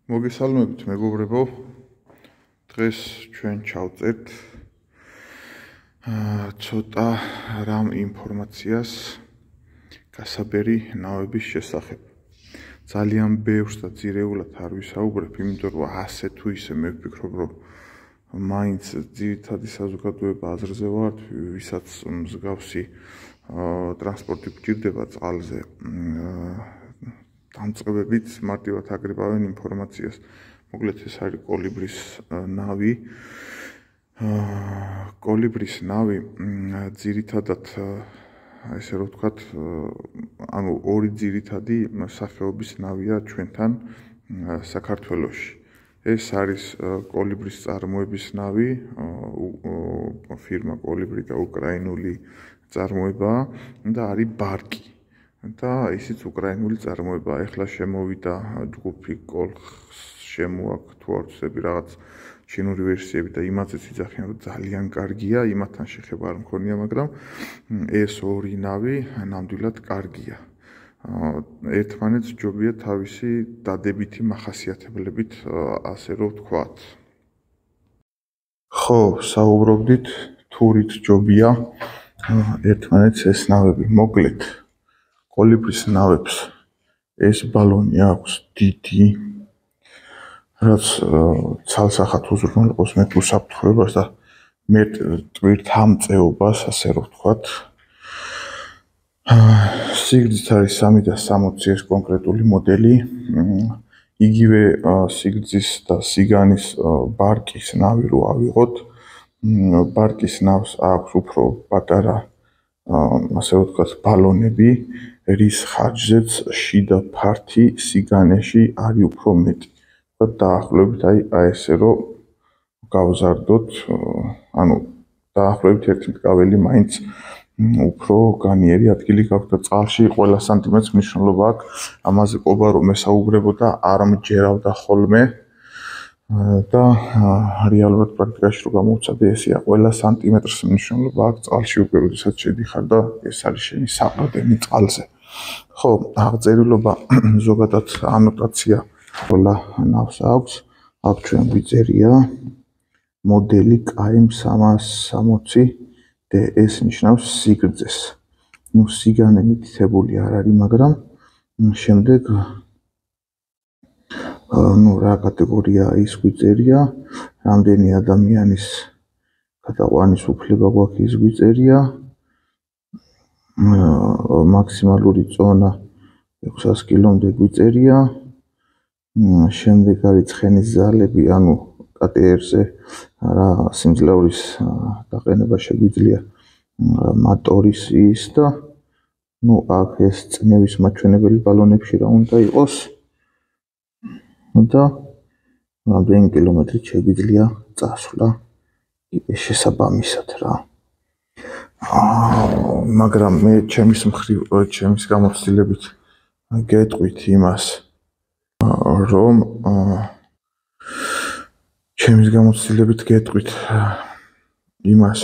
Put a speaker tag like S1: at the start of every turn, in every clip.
S1: მოგესალმებით მეგობრებო, დღეს ჩვენ ჩავწერთ ცოტა რამ ინფორმაციას გასაბერი ნავების შესახებ. ძალიან ბევრს და ძირეულად არ ვისაუბრებ, იმიტომ რომ ასე თუ ისე მე ვფიქრობ, რომ მაინც ძირითადი საზოგადოება აზრზე ვართ, ვისაც მსგავსი ტრანსპორტი გვჭირდება წყალზე. დამწყებებით მარტივად აგრებავენ ინფორმაციას. მოკლედ ეს არის კოლიბრის ნავი. კოლიბრის ნავი ძირითადად ესე რომ ვთქვათ, ანუ ორი ძირითადი სახეობის ნავია ჩვენთან საქართველოში. ეს არის კოლიბრის წარმოების ნავი, ფირმა კოლიბრი და უკრაინული წარმოებაა და არის ბარკი. და ისიც უკრაინული წარმოებაა. ეხლა შემოვიდა ჯგუფი კოლხს შემოაქვს თუ არ ვცდები რაღაც ჩინური ვერსიები და იმათაც იძახიან, რომ ძალიან კარგია, იმათთან შეხება არ მქონია, მაგრამ ეს ორი ნავი ნამდვილად კარგია. ერთმანეთს ჯობია თავისი დადებითი მახასიათებლებით, ასე რომ ვთქვათ. ხო, საუბრობდით თუ რით ჯობია ერთმანეთს ეს ნავები. მოკლედ კოლიბრის ნავებს ეს ბალონი აქვს დიდი, რაც ცალსახად უზრუნველყოფს მეტ უსაფრთხოებას და მეტ ტვირთამწეობას, ასე რომ ვთქვათ. სიგრძით არის 360 ეს კონკრეტული მოდელი. იგივე სიგრძის და სიგანის ბარკის ნავი რო ავიღოთ, ბარკის ნავს აქვს უფრო პატარა, ასე რომ ვთქვათ, ბალონები, რის ხარჯზეც შიდა ფართი სიგანეში არის უფრო მეტი. და დაახლოებით ესე რომ გავზარდოთ, ანუ დაახლოებით 1 მტკაველი მაინც უფრო განიერი ადგილი გაქვს და წყალში ყველა სანტიმეტრს მნიშვნელობა აქვს. ამაზე ყობა რომ ესაუბრებოდა არ მჯერავდა ხოლმე და რეალურად პრაქტიკაში რო გამოვცადე, ესეა ყველა სანტიმეტრს მნიშვნელობა აქვს წყალში უკვე როდესაც შედიხარ და ეს არის შენი საყრდენი წყალზე. ხო, აღწერილობა ზოგადად ანოტაცია ყველა ნავს აქვს. აქ ჩვენ ვიწერია მოდელი KM360 და ეს ნიშნავს სიგრძეს. სიგანე მითითებული არ არის, მაგრამ შემდეგ რა კატეგორიაა ის გვიწერია, რამდენი ადამიანის გადაყვანის უფლება გვაქვს ის გვიწერია. მაქსიმალური წონა 600 კილომდე გვიწერია. შემდეგ არის ცხენის ზალები, ანუ KTR-ზე რა სიმძლავრის დაყენება შეგვიძლია მოტორის ის და აქ ეს წნევის მაჩვენებელი ბალონებში რა უნდა იყოს და რამდენი კილომეტრით შეგვიძლია წასვლა შესაბამისად რა. მაგრამ მე ჩემის მხრივ, ჩემის გამოცდილებით გეტყვით იმას,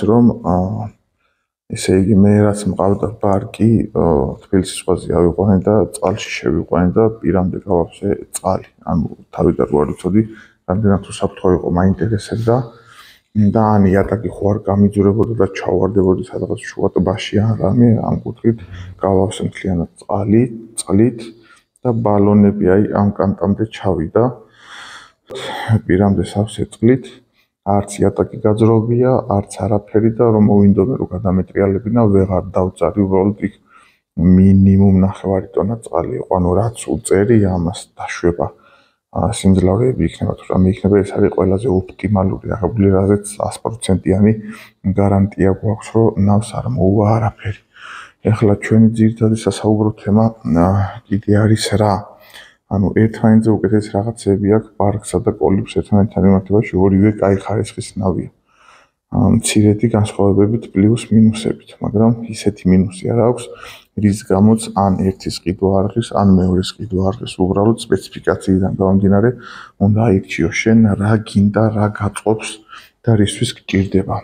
S1: რომ ესე იგი მე რაც მყავდა ბარკი, თბილისის ზღვაზე ავიყვანე და წყალში შევიყვანე და პირამდე გავავსე წყალი. ანუ თავიდან რო არ ვიცოდი, რამდენად უსაფრთხო იყო, მაინტერესებდა და ან იატაკი ხო არ გამიძურებოდა და ჩავარდებოდი სადღაც შუა ტბაში ან რამე, ამ კუთხით გავავსე მთლიანად წყლით და ბალონები ამ კანტამდე ჩავიდა. პირამდე სავსე წყლით, არც იატაკი გაძრობია, არც არაფერი და რომ მოვინდომე რომ გადამეტრიალებინა, ვეღარ დავწარი, უბრალოდ იქ მინიმუმ 9 ტონა წყალი იყო. ანუ რაც უწერი, ამას დაშვება სიმძლავრეები იქნება, თუ რამე იქნება, ეს არის ყველაზე ოპტიმალური აღებული, რაზეც 100%-იანი გარანტია გვაქვს, რომ ნავს არ მოუვა არაფერი. ეხლა ჩვენი ძირითადი სასაუბრო თემა კიდე არის რა. ანუ ერთმანეთზე უკეთეს რაღაცები აქვს ბარკსა და კოლიბს ერთმანეთთან მიმართებაში, ორივე კაი ხარისხის ნავია. მცირედი განსხვავებებით პლუს მინუსებით, მაგრამ ისეთი მინუსი არ აქვს, რის გამოც ან ერთის ყიდვა არ ღირს, ან მეორეს ყიდვა არ ღირს. უბრალოდ სპეციფიკაციიდან გამომდინარე, უნდა აირჩიო შენ რა გინდა, რა გაწყობს და რისთვის გჭირდება.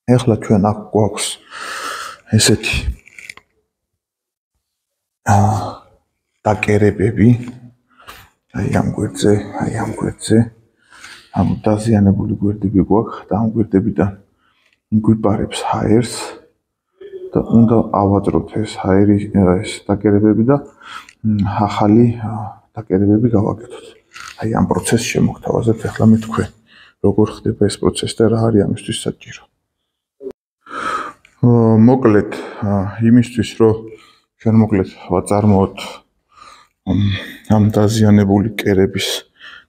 S1: ეხლა ჩვენ აქ გვაქვს ესეთი დაკერებები, აი ამ გვერდზე ამ დაზიანებული გვერდები გვაქვს და ამ გვერდებიდან გვიპარებს ჰაერს და უნდა ავაძროთ ეს ჰაერი ეს დაკერებები და ახალი დაკერებები გავაკეთოთ. აი ამ პროცესს შემოგთავაზებთ ახლა მე თქვენ როგორ ხდება ეს პროცესი და რა არის ამისთვის საჭირო. მოკლედ იმისთვის რომ შემოკლედ ვაწარმოოთ ამ დაზიანებული კერების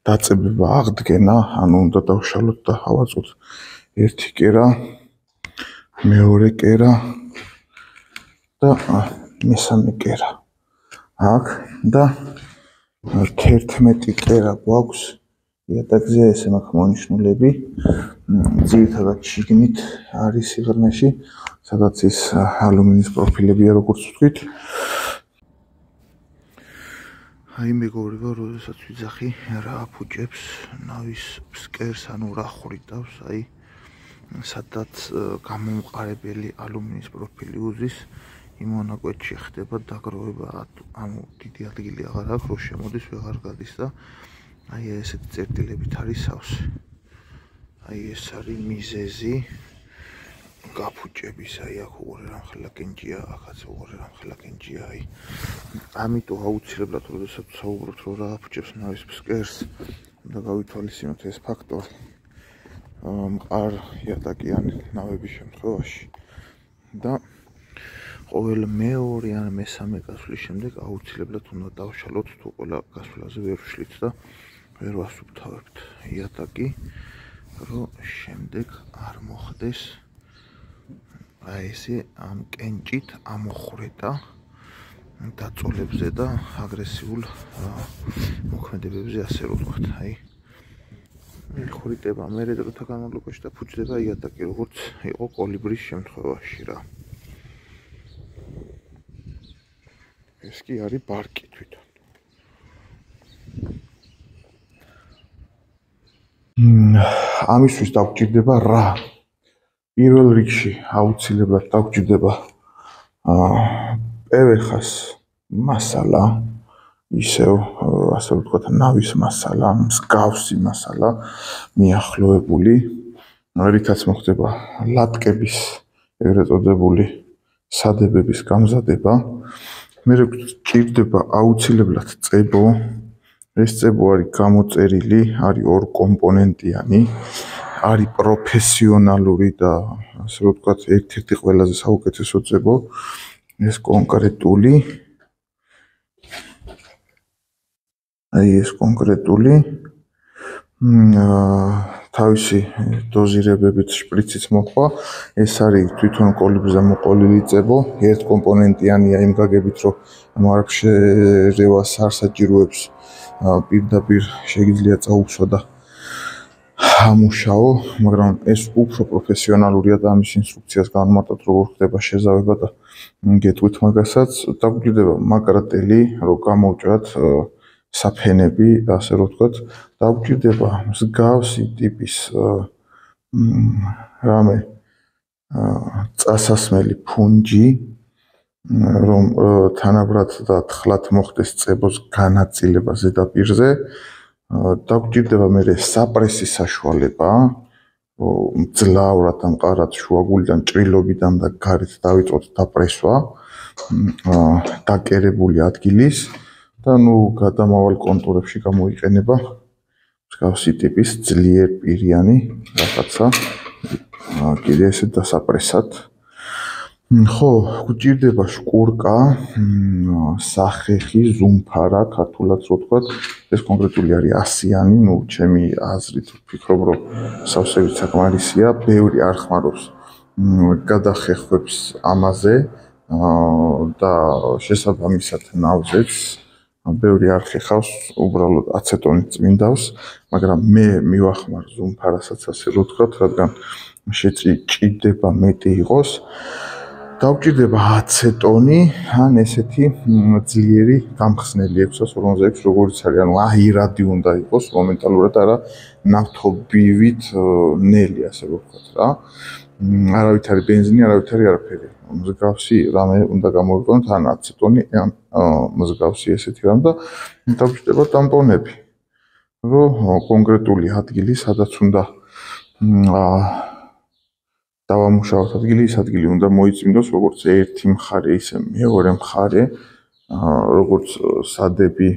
S1: დაწებება აღდგენა, ანუ უნდა დავშალოთ და ავაწყოთ ერთი კერა, მეორე კერა და მესამე კერა. აქ და 11 კერა გვაქვს იატაკზე, ესე მაქვს მონიშნულები. ძირითადად შიგნით არის სიღრმეში, სადაც ის ალუმინის პროფილებია, როგორც ვთქვით. აი მეგობრებო, როდესაც ვიძახი რა აფუჭებს ნავის ფსკერს, ანუ რა ხვრიტავს, აი სადაც გამომყარებელი ალუმინის პროფილი უზის, იმ მონაკვეთში ხდება დაგროვება, ანუ დიდი ადგილი აღარ აქვს, რო შემოდის ვეღარ გადის და აი ესეთი წერტილებით არის სავსე. აი ეს არის მიზეზი გაფუჭების, აი აქ უღურე რამხელა კენჭია, აქაც უღურე რამხელა კენჭია, აი ამიტომ აუცილებლად როდესაც საუბრობთ რომ რა აფუჭებს ნავის ფსკერს, უნდა გავითვალისწინოთ ეს ფაქტორი. მყარ იატაკიანი ნავების შემთხვევაში და ყოველ მეორე ან მესამე გასვლის შემდეგ აუცილებლად უნდა დავშალოთ თუ ყველა გასვლაზე ვერ ვშლით და ვერ ვასუფთავებთ იატაკი, რომ შემდეგ არ მოხდეს აი ესე ამ კენჭით ამოხრეტა დაწოლებზე და აგრესიულ მოქმედებებზე, ასე რომ ვთქვათ. აი ხვრიტება მერე დროთა განმავლობაში და ფუჭდება იატაკი, როგორც იყო კოლიბრის შემთხვევაში რა. ეს კი არის ბარკი თვითონ. ამისთვის დაგვჭირდება რა? პირველ რიგში აუცილებლად დაგვჭირდება PVH-ს მასალა, ისევ ასე ვთქვათ, ნავის მასალა, მსგავსი მასალა მიახლოებული, რითაც მოხდება ლატკების ეგრეთ წოდებული სადებების გამზადება. მე გვჭირდება აუცილებლად წებო. ეს წებო არის გამოწერილი, არის ორ კომპონენტიანი, არის პროფესიონალური და ასე ვთქვათ, ერთ-ერთი ყველაზე საუკეთესო წებო. ეს კონკრეტული თავისი დოზირებებით შპრიციც მოხვა. ეს არის თვითონ კოლიბრზე მოყოლილი წებო, ერთ კომპონენტიანია იმ გაგებით, რომ არ შერევას არ საჭიროებს, პირდაპირ შეიძლება წაუხსვა და ამუშაო, მაგრამ ეს უფრო პროფესიონალურია და ამის ინსტრუქციას განმარტოთ, როგორ ხდება შეზავება და გეტყვით მაგასაც. დაგვჭირდება მაგრატელი, რომ გამოვჭრათ საფენები, ასე რომ ვთქვათ, დაგვჭირდება მსგავსი ტიპის რამე წასასმელი ფუნჯი, რომ თანაბრად და თხლად მოხდეს წებოს განაწილება ზედაპირზე. დაგვჭირდება მერე საპრესის საშუალება, მძლავრად ამყარად შუაგულიდან, ჭრილობიდან და გარეთ დავიწყოთ დაპრესვა დაკერებული ადგილის და გადამავალ კონტურებში გამოიყენება მსგავსი ტიპის ძლიერ პირიანი რაღაცა, კიდე ესე დასაპრესად. ხო, გვჭირდება შკურკა, სახეხი, ზუმფარა, ქართულად რო ვთქვათ, ეს კონკრეტული არის 100-იანი, ჩემი აზრით ვფიქრობ, რომ სავსებით საკმარისია, ბევრი არ ხმარობს გადახეხვებს ამაზე და შესაბამისად ნავზეც ბევრი არ ხეხავს, უბრალოდ აცეტონით წმინდავს, მაგრამ მე მივახმარ ზუმფარასაც, ასე რომ ვთქვათ, რადგან შეჭიდება მეტი იყოს. დაგვჭირდება აცეტონი, ან ესეთი ძლიერი გამხსნელი 656, როგორც არის, ანუ აირადი უნდა იყოს მომენტალურად, არა ნავთობივით ნელი, ასე რომ ვთქვათ რა. არავით არის ბენზინი, არავით არის არაფერი. მსგავსი რამე უნდა გამოვიყენოთ, ან აცეტონი, ან მსგავსი ესეთი რამ და დაგვჭირდება ტამპონები. რომ კონკრეტული ადგილი, სადაც უნდა დავამუშავოთ ადგილი, ის ადგილი უნდა მოიწმინდოს როგორც ერთი მხარე, ისე მეორე მხარე, როგორც სადები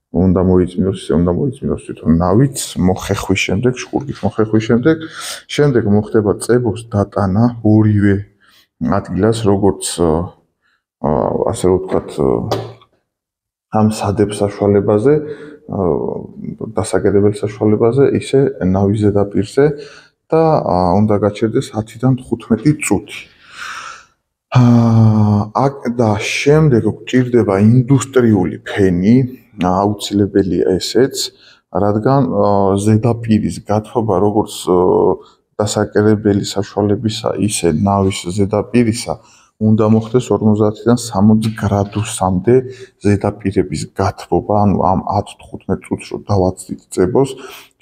S1: უნდა მოიწმინდოს, ისე უნდა მოიწმინდოს თვითონ ნავიც, მოხეხვის შემდეგ, შკურგის მოხეხვის შემდეგ მოხდება წებოს დატანა ორივე ადგილას, როგორც ასე ვთქვათ, ამ სადებს საშუალებაზე, დასაკერებელ საშუალებაზე, ისე ნავის ზედაპირზე და უნდა გაჩერდეს 10-დან 15 წუთი. და შემდეგ გვჭირდება ინდუსტრიული ფენი, აუცილებელია ესეც, რადგან ზედაპირის გათბობა როგორც დასაკერებელი საშუალებისა, ისე ნავის ზედაპირისა უნდა მოხდეს 50-დან 60 გრადუსამდე ზედაპირების გათბობა, ანუ ამ 10-15 წუთს რომ დავაცდით წებოს,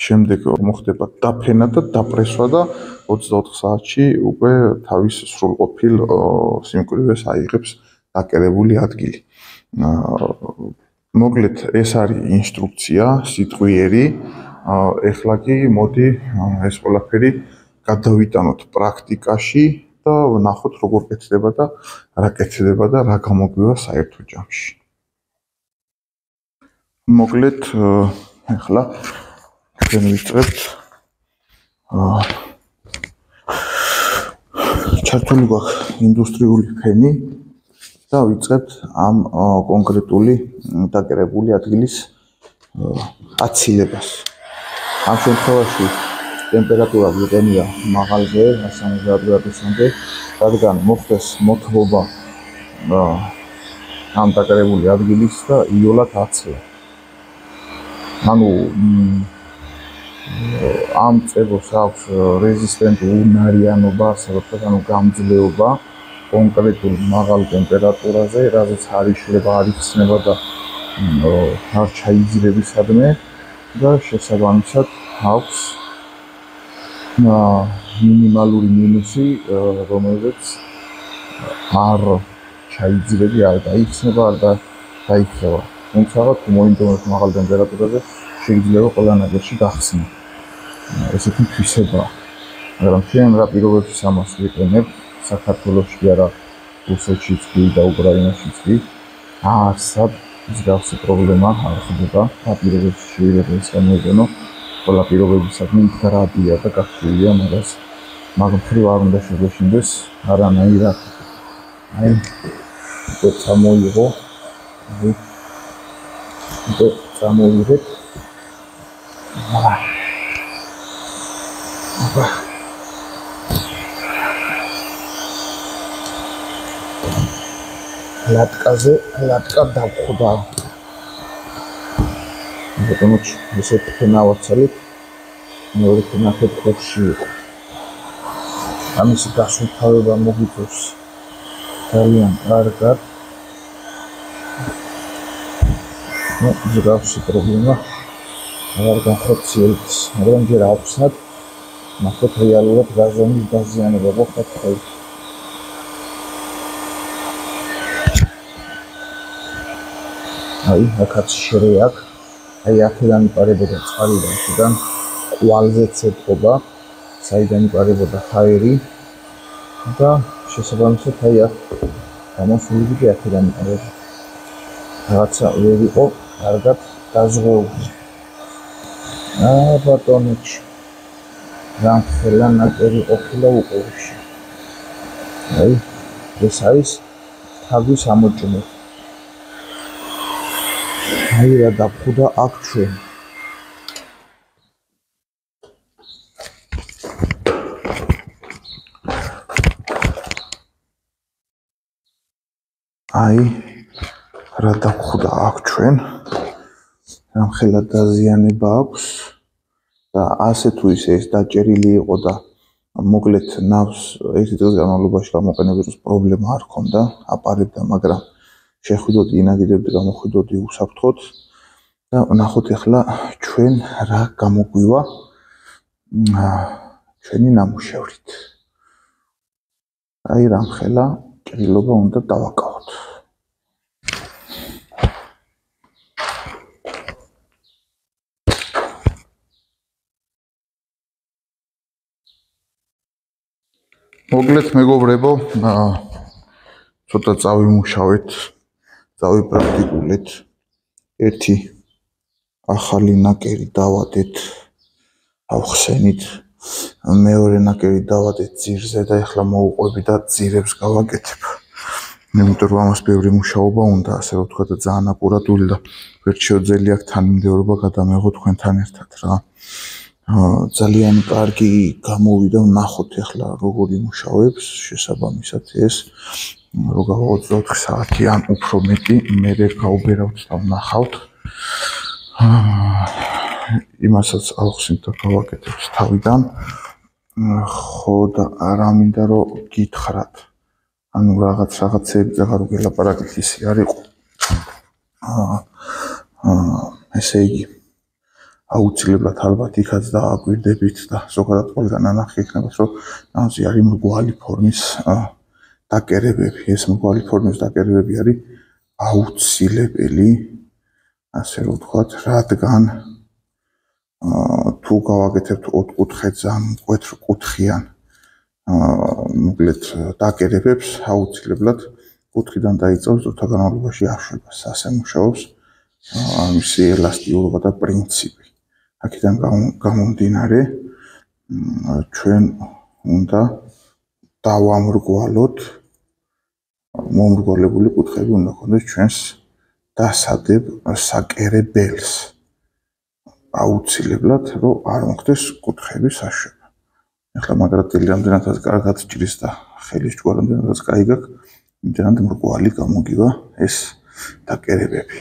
S1: შემდეგ მოხდება დაფენა და დაპრესვა და 24 საათში უკვე თავის სრულყოფილ სიმკვრივეს აიღებს დაკერებული ადგილი. მოკლედ ეს არის ინსტრუქცია, სიტყვიერი. ეხლა კი მოდი ეს ყველაფერი გადავიტანოთ პრაქტიკაში და ვნახოთ როგორ კეთდება და რა კეთდება და რა გამოგვივა საერთო ჯამში. მოკლედ ეხლა ჩვენ ვიწყებთ ჩართული გვაქვს ინდუსტრიული ფენი და ვიწყებთ ამ კონკრეტული დაკერებული ადგილის აცილებას. ამ შემთხვევაში ტემპერატურა ვიყენია მაღალზე 170 გრადუსამდე, რადგან მოხდეს მოთბობა ამ დაკერებული ადგილის და იოლად აცლა. ანუ ამ წებოს აქვს რეზისტენტური უნარიანობა, ასე ვთქვათ, ანუ გამძლეობა კონკრეტულ მაღალ ტემპერატურაზე, რაზეც არ იშლება, არ იხსნება და არ ჩაიძირებისადმე და შესაბამისად აქვს მინიმალური მინუსი, რომელზეც არ ჩაიძირები, არ დაიხსნება, არ დაიხსება. თუმცა თუ მოინდომებთ მაღალ ტემპერატურაზე, შეიძლება ყველანაირში გახსნა. ესეთი თვისებაა. მაგრამ ჩვენ რა პირობებში ამას ვიყენებ, საქართველოში კი არა, რუსეთშიც კი და უკრაინაშიც კი, არსად მსგავსი პრობლემა არ ხდება. რა პირობებში შეიძლება ეს გამოიყენო, ყველა პირობებისადმი მდგრადია და გახსნილია, მაგ მხრივ არ უნდა შეგვეშინდეს არანაირად. აი, ეს წამოიღო, წამოიღეთ. ლატკაზე ლატკა დავხვდა. ბატონო, ესეთ ფენა ავაცალეთ. მეორე ფენა ხეთქებში იყო. ამისი გასუფთავება მოგიწევს ძალიან კარგად. ზოგადად პრობლემა არ განხორციელდეს, მაგრამ ჯერ აქვსად ნახოთ რეალურად გაზონის დაზიანება მოხდა ხოლმე. აი, აქაც შრეაკ, აი აქედან იპარებოდა წყალი და აქედან კვალზეც ეთყობა, საიდან იპარებოდა ჰაერი და შესაბამისად აი აქ გამოსული კი აქედან იპარებოდა. რაღაცა ვერ იყო კარგად დაზღვეული. ბატონოჩი, რამხელა ნაკერი ყოფილა უყურში. აი, ეს არის თავის ამოჭმე. აი რა დაფხუდა აქ ჩვენ. აი რა დაფხუდა აქ ჩვენ. რამხელა დაზიანება აქვს და ასე თუ ისე ეს დაჭერილი იყო და მოკლედ ნავს ერთი წლის განმავლობაში გამოყენების პრობლემა არ ჰქონდა, აპარებდა, მაგრამ შეხვიდოდი, ინაგირებდი, გამოხვიდოდი უსაფრთხოდ და ნახოთ ახლა ჩვენ რა გამოგვივა ჩვენი ნამუშევრით. აი რამხელა ჭრილობა უნდა დავაკავოთ. მოკლედ მეგობრებო, ცოტა წავიმუშავეთ, წავიპრაქტიკულეთ. ერთი ახალი ნაკერი დავადეთ, ავხსენით. მეორე ნაკერი დავადეთ ძირზე და ეხლა მოვუყვები და ძირებს გავაკეთებ. იმიტომ რომ ამას ბევრი მუშაობა უნდა, ასე რომ ვთქვა და ძალიან აკურატული და ვერ შეუძლია აქ თანმიმდევრობა გადამეღო თქვენთან ერთად რა. ძალიან კარგი გამოვიდა, ვნახოთ ეხლა როგორი მუშაობს, შესაბამისად ეს რო გავაყოთ 24 საათი ან უფრო მეტი, მე გავუბერავთ და ვნახავთ. იმასაც ავხსნით და გავაკეთებთ თავიდან. ხო და არა მინდა რომ გითხრათ. ანუ რაღაცეები ზაღარ გელაპარაკეთ ისი არ იყო. ესე იგი აუცილებლად ალბათ იქაც დააკვირდებით და ზოგადად ყველგან ანახი იქნება რომ ამაზე არის მრგვალი ფორმის დაკერებები. ეს მრგვალი ფორმის დაკერებები არის აუცილებელი, ასე რომ ვთქვათ, რადგან თუ გავაკეთებთ ოთხკუთხედზე ან მკვეთრკუთხიან მოკლედ დაკერებებს, აუცილებლად კუთხიდან დაიწყებს დროთა განმავლობაში აშვებას. ასე მუშაობს მისი ელასტიურობა და პრინციპი. აქედან გამომდინარე ჩვენ უნდა დავამრგვალოთ, მომრგვალებული კუთხეები უნდა გქონდეს ჩვენს დასადებ საკერებელს. აუცილებლად რომ არ მოხდეს კუთხეების აშვება. ეხლა მაგრატელი რამდენადაც კარგად ჭრის და ხელის ჯვარ რამდენადაც კაი გაქვს, იმდენად მრგვალი გამოგივა ეს დაკერებები.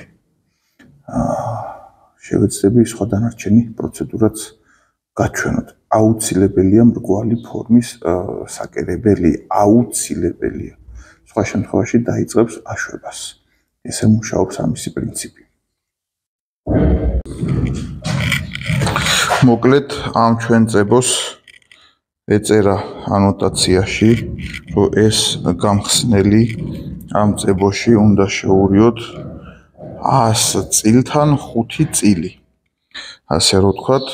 S1: შევეცდები სხვა დანარჩენი პროცედურაც გაჩვენოთ. აუცილებელია მრგვალი ფორმის საკერებელი, აუცილებელია. სხვა შემთხვევაში დაიწყებს აშვებას. ესე მუშაობს ამისი პრინციპი. მოკლედ ამ ჩვენ წებოს ეწერა ანოტაციაში, რომ ეს გამხსნელი ამ წებოში უნდა შეურიოთ 100 წილთან 5 წილი. ასე რომ ვთქვათ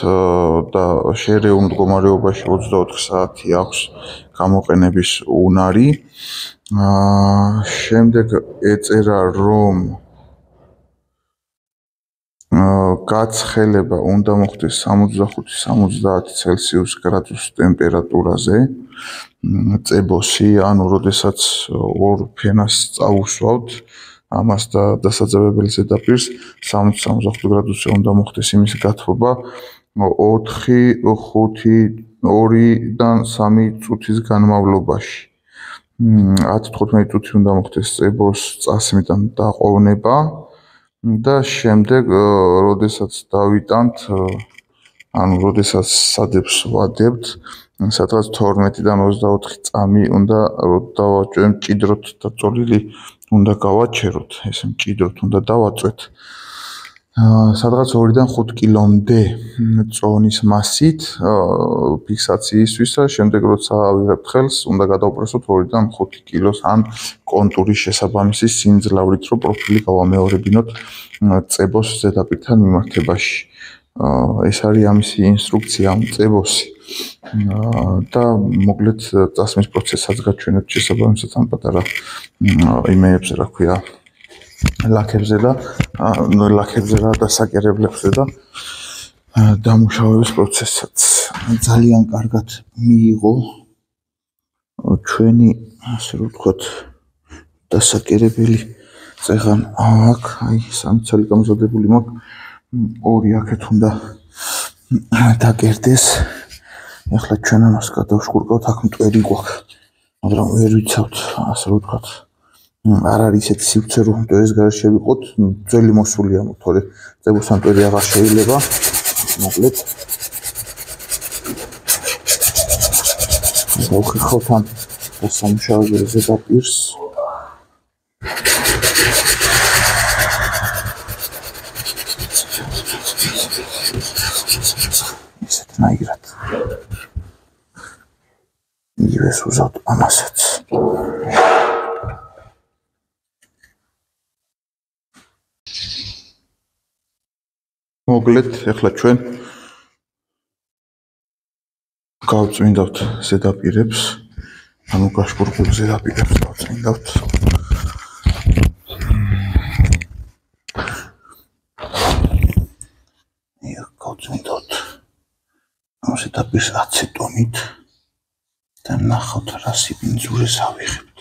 S1: და შერეულ მდგომარეობაში 24 საათი აქვს გამოყენების უნარი. შემდეგ ეწერა რომ გაცხელება უნდა მოხდეს 65-70 ცელსიუს გრადუს ტემპერატურაზე წებოსი, ანუ როდესაც ორ ფენას წავუსვავთ ამას და დასაძებებელი ზედაპირს 60-65 გრადუსზე უნდა მოხდეს იმის გათბობა 4, 5, 2-დან 3 წუთის განმავლობაში. 10-15 წუთი უნდა მოხდეს წებოს წასმიდან დაყოვნება და შემდეგ როდესაც დავიტანთ, ანუ როდესაც სადებს ვადებთ, სადღაც 12-დან 24 წამი უნდა დავაჭროთ, მჭიდროდ დაწოლილი უნდა გავაჩეროთ, ესე მჭიდროდ უნდა დავაწვეთ. სადღაც 2-დან 5 კილომდე წონის მასით ფიქსაციისთვის და შემდეგ როცა ავიღებთ ხელს, უნდა გადავპრესოთ 2-დან 5 კილოს ან კონტურის შესაბამისი სიმძლავრით, რომ პროფილი გავამეორებინოთ წებოს ზედაპირთან მიმართებაში. ეს არის ამისი ინსტრუქცია ამ წებოსი. და მოკლედ წასმის პროცესსაც გაჩვენებთ შესაბამისად ამ პატარა იმეებზე, რა ქვია, ლაქებზე და საკერებლებზე და დამუშავების პროცესაც. ძალიან კარგად მიიღო ჩვენი, ასე რომ ვთქვათ, დასაკერებელი წეღან აქ, აი 3 ცალი გამზადებული მაქვს, 2 აქეთ უნდა დაკერდეს. ეხლა ჩვენ ამას გადავშკურკავთ, აქ მტვერი გვაქვს, მაგრამ ვერ ვიცავთ, ასე რომ ვთქვათ, არ არის ისეთი სივრცე, რომ მტვერის გარეშე ვიყოთ, ძველი მოსულია, თორე წებოს ამ მტვერი აღარ შეიძლება. მოკლედ გავხეხავთ ამ სამუშაოზე ზედაპირს. ისეთ ნაირად. იგივეს უზავთ ამასაც. მოკლედ, ეხლა ჩვენ გავწმინდავთ ზედაპირებს, ანუ გაშკურებულ ზედაპირებს გავწმინდავთ. გავწმინდავთ ამ ზედაპირს აცეტონით და ნახავთ რა სიბინძურეს ავიღებთ.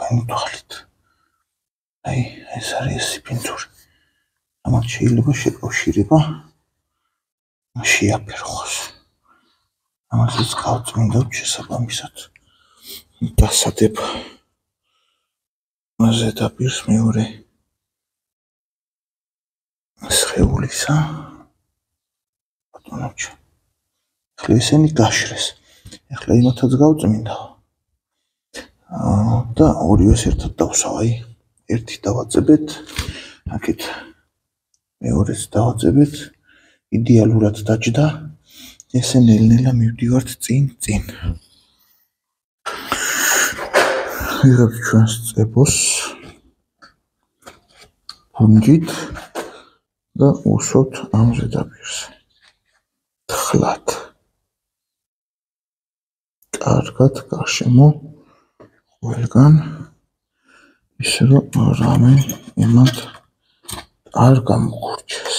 S1: განვითვალით. აი, ეს არის სიბინძური. ამათ შეიძლება შეკავშირება შეაფერხოს. ამასაც გავწმინდავთ შესაბამისად. დასადებ ზედაპირს მეორე სხეულისა. ბატონოჩა. ახლა ესენი გაშრეს. ახლა იმათაც გავწმინდავ. და ორივეს ერთად დავსავ, აი, ერთი დავაძებეთ, აქეთ მეორეც დავაძებეთ, იდეალურად დაჯდა, ესე ნელ-ნელა მივდივართ წინ. ვიღებთ ჩვენს წებოს, ბუნჯით და უსვავთ ამ ზედაპირს. თხლად. კარგად, გარშემო, ყველგან, ისე რომ რამე ემად არ გამოგურჩეს.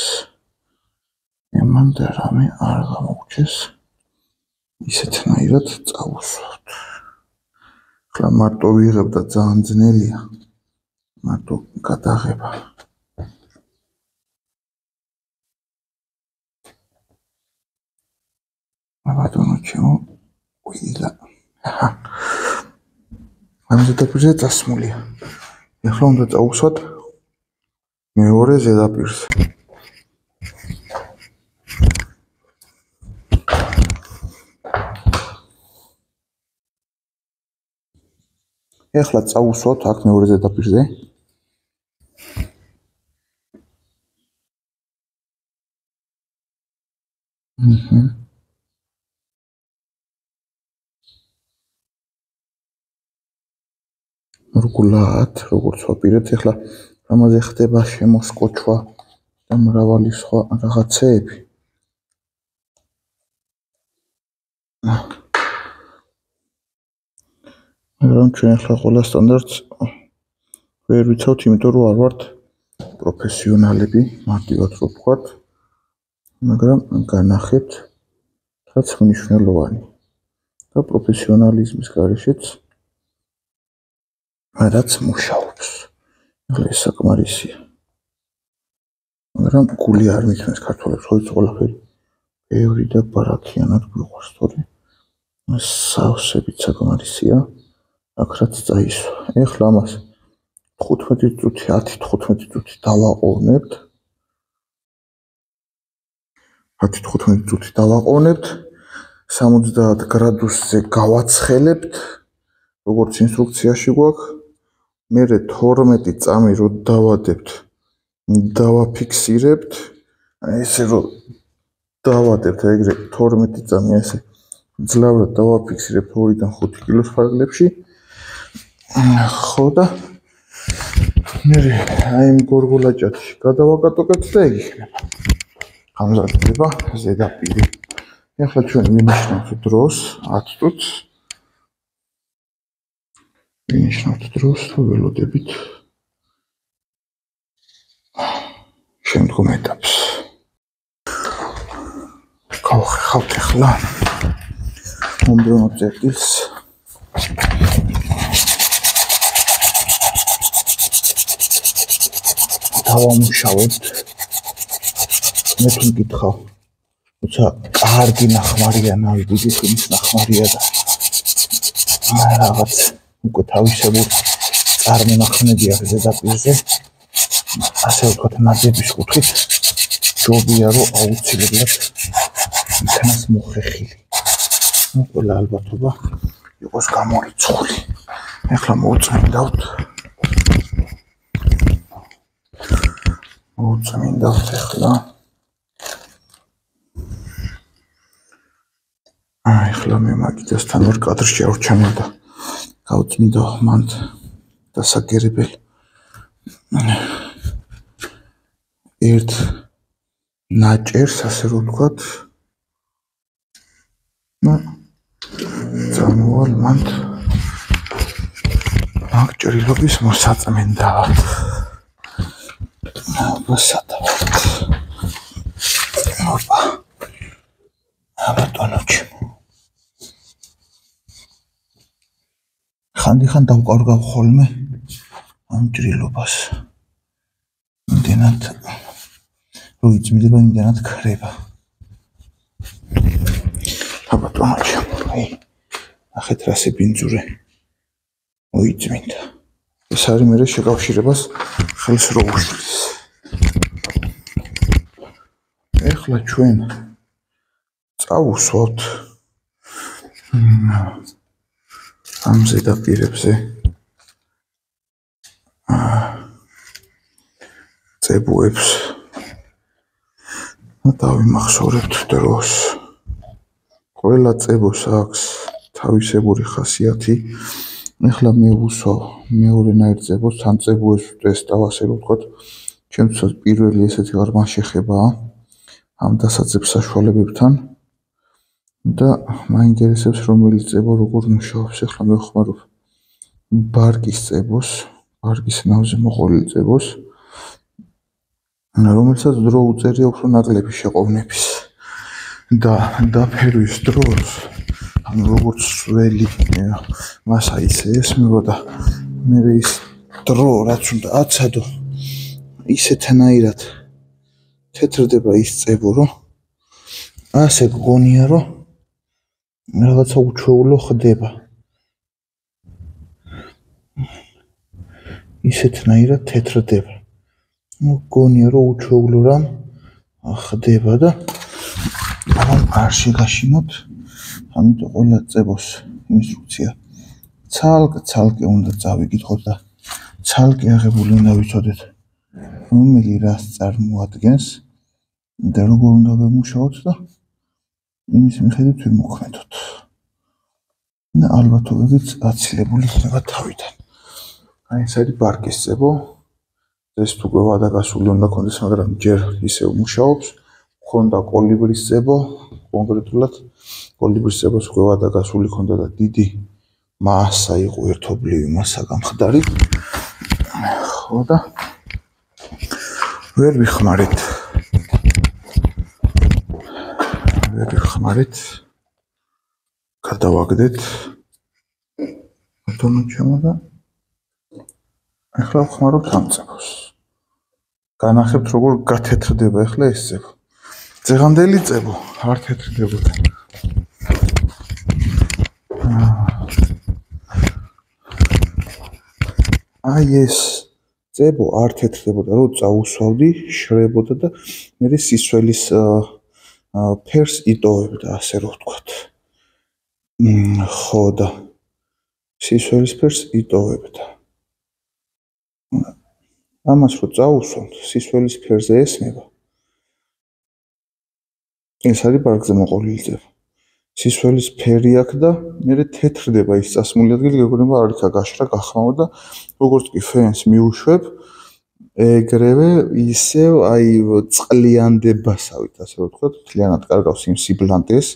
S1: ისეთნაირად წავუსვავთ. ახლა მარტო ვიღებ და ძალიან ძნელია. მარტო გადაღება. ბატონო ჩემო, ვილა. ამ ზედაპირზე წასმულია. ახლა უნდა წავუსვათ მეორე ზედაპირზე. ახლა წავუსვათ აქ მეორე ზედაპირზე. რგულად, როგორც ვაპირებთ, ახლა ამაზე ხდება შემოსკოჩვა და მრავალი სხვა რაღაცეები. მაგრამ ჩვენ ახლა ყველა სტანდარტს ვერ ვიცავთ, იმიტომ რომ არ ვართ პროფესიონალები, მარტივად რო ვთქვათ, მაგრამ განახებთ, რაც მნიშვნელოვანი და პროფესიონალიზმის გარეშეც რაც მუშაობს. ახლა ეს საკმარისია. მაგრამ გული არ მithმეს ქართველებს, ხო იცი ყველაფერი ბევრი და ბარაქიანად გვიყვარს, თორე სავსებით საკმარისია, აქ რაც წაისვა. ახლა ამას 15 წუთი, 10-15 წუთი დავაყოვნებთ. 10-15 წუთი დავაყოვნებთ, 70 გრადუსზე გავაცხელებთ, როგორც ინსტრუქციაში გვაქვს. მერე 12 წამი რო დავადებთ, დავაფიქსირებთ, ესე რომ დავადებთ ეგრე 12 წამი ესე ძლავრად დავაფიქსირებთ 2-დან 5 კილოს ფარგლებში. ხო და მერე აი იმ გორგოლაჭადში გადავაკატოკებთ და ეგ იქნება. გამზადდება ზედაპირი. ახლა ჩვენ მინიშნავთ დროს 10 წუთს. მინიშნავთ დროს და ველოდებით შემდგომ ეტაპს. გავხეხავთ ახლა მომდევნო წერტილს. დავამუშავებთ. მე თუ გითხავ, თუმცა კარგი ნახმარია ნავიდის იმის ნახმარია და რაღაც უკვე თავისებურ წარმონახნები აქვს ზედაპირზე. ასე ვთქვათ, ნაძების კუთხით ჯობია რომ აუცილებლად იქნას მოხეხილი. ყველა ალბათობა იყოს გამორიცხული. ახლა მოვწმინდავთ ახლა ეხლა მე მაგიდასთან ორ კადრში ავრჩანილ და გავწმინდო მან დასაგერებელი ერთ ნაჭერს, ასე რომ ვთქვათ, წამოვალ მან მაგ ჭრილობის მოსაწმენდად. სადავართ. ბატონო ჩემო. ხანდახან დავყარგავ ხოლმე ამ ჭრილობას. იმდენად რომ იწმინდება, იმდენად ქრება. ბატონო ჩემო, ნახეთ რასე ბინძურე მოიწმინდა. ეს არის მე შეკავშირებას ხელს რო უშლის. ეხლა ჩვენ წავუსვათ ამ ზედაპირებზე წებუებს და დავიმახსოვრებთ დროს. ყველა წებოს აქვს თავისებური ხასიათი. ეხლა მე ვუსვავ მეორენაირ წებოს, თან წებუებს ვტესტავ, ასე რომ ვთქვათ, ჩემთვის პირველი ესეთი ღრმა შეხებაა ამ დასაძებს საშუალებებთან და მაინტერესებს რომელი წებო როგორ მუშაობს. ეხლა მე ვხმარობ ბარკის წებოს, ბარკის ნავზე მოყოლილ წებოს, რომელსაც დრო უწერია უფრო ნაკლები შეყოვნების და დაფერვის დროს ანუ როგორც ველი მასა ისე ესმება და მე ის დრო რაც უნდა აცადო ისეთნაირად თეთრდება ის წებო რომ ასე გგონია რომ რაღაცა უჩვეულო ხდება. ისეთნაირად თეთრდება. გგონია რომ უჩვეულო რამ ხდება და ამ არ შეგაშინოთ. ამიტომ ყველა წებოს ინსტრუქცია ცალკე უნდა წავიკითხოთ და ცალკე აღებული უნდა ვიცოდეთ რომელი რას წარმოადგენს და როგორ უნდა ვემუშაოთ და იმის მიხედვით ვიმოქმედოთ. და ალბათობებით აცილებული ხდება თავიდან. აი ეს არის ბარკის წებო. ეს თუ გვევადაგასული უნდა კონდეს, მაგრამ ჯერ ისევ მუშაობს. ხონდა კოლიბრის წებო, კონკრეტულად კოლიბრის წებოს გვევადაგასული ხონდა და დიდი მასა იყო, ერთობლივი მასა გამხდარი. ხო და ვერ ვიხმარით. გადავაგდეთ. ბატონო ჩემო და ეხლა ვხმარობთ ამ წებოს. განახებთ როგორ გათეთრდება ეხლა ეს წებო. წეღანდელი წებო არ თეთრდებოდა. აი ეს წებო არ თეთრდებოდა, რომ წაუსვავდი, შრებოდა და მე სისველის ფერს იტოვებდა, ასე რომ ვთქვათ. ხო და სისველის ფერს იტოვებდა. ამას რო წაუსვამთ, სისველის ფერზე ესმება. ეს არის ბარკზე მოყოლილი წება. სისველის ფერი აქვს და მე თეთრდება ის წასმული ადგილი, გეგონება არ იქა გაშრა, გახმავა და როგორც კი ფენს მიუშვებ, ეგრევე ისევ აი წყლიანდებასავით, ასე რომ ვთქვათ, მთლიანად კარგავს იმ სიბლანტეს,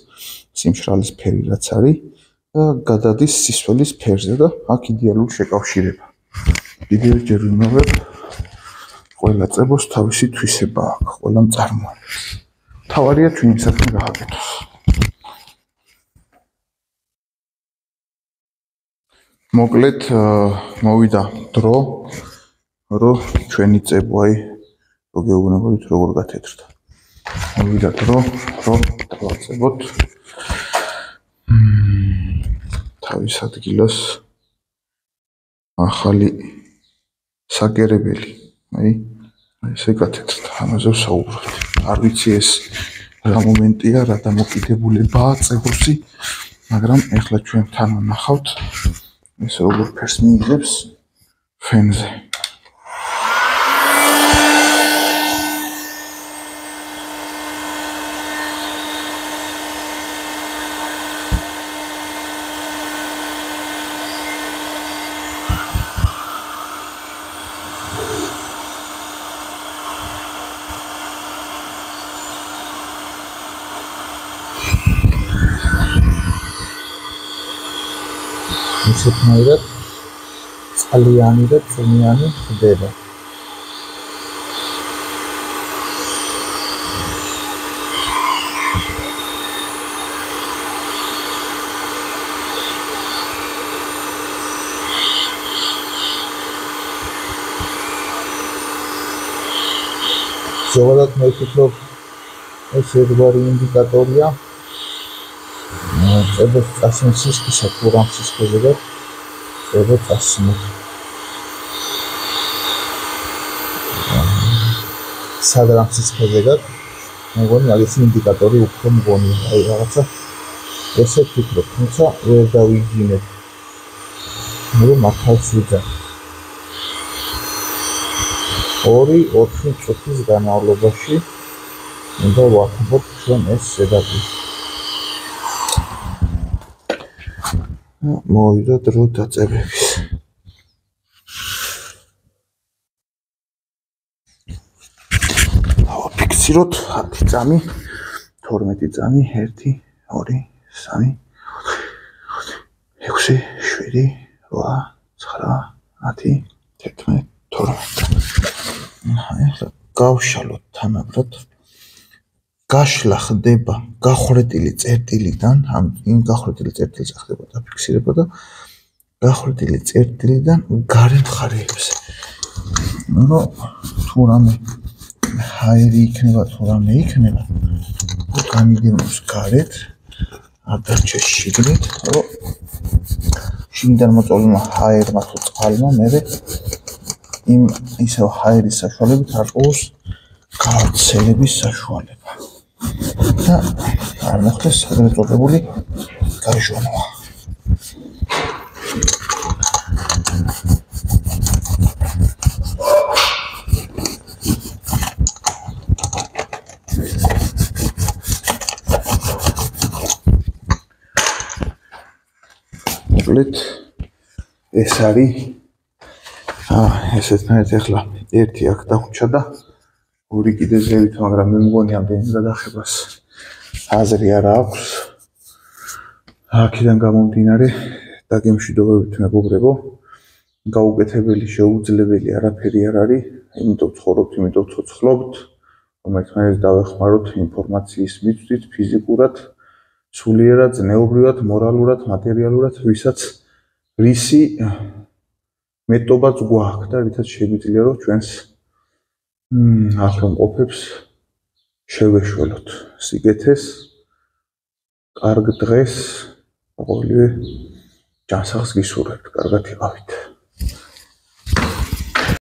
S1: სიმშრალის ფერი რაც არის და გადადის სისველის ფერზე და აქ იდეალური შეკავშირება. კიდევ ჯერ ვიმოვებ, ყველა წებოს თავისი თვისება აქვს, ყველა მწარმოებს. თავარია ჩვენი საქმე გააკეთოს. მოკლედ მოვიდა დრო, რომ ჩვენი წებო აი რო გეუბნებოდით როგორ გათეთრდა. მოვიდა დრო, რომ დავაწებოთ თავის ადგილას ახალი საგერებელი. აი ესე გათეთრდა, ამაზე ვსაუბრობთ. არ ვიცი ეს რა მომენტია, რა დამოკიდებულებაა წებოსი, მაგრამ ეხლა ჩვენ თან ვნახავთ ეს როგორ ფერს მიიღებს ფენზე.
S2: ისეთნაირად წყლიანი და წვნიანი ხდება. ზოგადად მე ვფიქრობ, ეს ერთგვარი ინდიკატორია წეროს წასვლის სისქისა თუ რამ სისქეზე წერო წასვლა. სადრამ სისქეზე მეგონი მაგის ინდიკატორი უფრო მგონია. აი რაღაცა ესე ვფიქრობ, თუმცა ვერ დავიჯინებ. მე მართალს ვიძახ. 2-4 წუთის განმავლობაში უნდა ვაკეთოთ ჩვენ ეს ზედაპირი. მოვიდა დრო დაწერების. ავფიქსიროთ 10 წამი, 12 წამი, 1, 2, 3, 6, 7, 8, 9, 10, 11, 12. გავშალოთ თანაბრად. გაშლა ხდება გახრეტილი წერტილიდან, იმ გახრეტილი წერტილს ხდება დაფიქსირება და გახრეტილი წერტილიდან გარე მხარეებზე. რომ თუ რამე ჰაერი იქნება, თუ რამე იქნება, განიგებოს გარეთ, არ დარჩეს შიგნით, რომ შიგნიდან მოწოლულმა ჰაერმა თუ წყალმა მერე იმ ისევ ჰაერის საშუალებით არ ყავს გავრცელების საშუალება და არ მოხდეს ეგრეთ წოდებული გარშემოვა. მოკლედ ეს არის ესეთნაირად ახლა ერთი აქ დავრჩა და ორი კიდე ზევით, მაგრამ მე მგონი ამდენი გადახებას აზრი არ აქვს. აქედან გამომდინარე დაგემშვიდობებით მეგობრებო, გაუკეთებელი შეუძლებელი არაფერი არ არის, იმიტომ ცხოვრობთ, იმიტომ ცოცხლობთ, რომ ერთმანეთს დავეხმაროთ ინფორმაციის მიწვით, ფიზიკურად, სულიერად, ზნეობრივად, მორალურად, მატერიალურად, რისი მეტობაც გვაქვს და რითაც შეგვიძლია რომ ჩვენს ახლო მყოფებს შევეშველოთ სიგეთეს, კარგ დღეს, ყოველივე ჯანსაღს გისურვებთ, კარგად იყავით.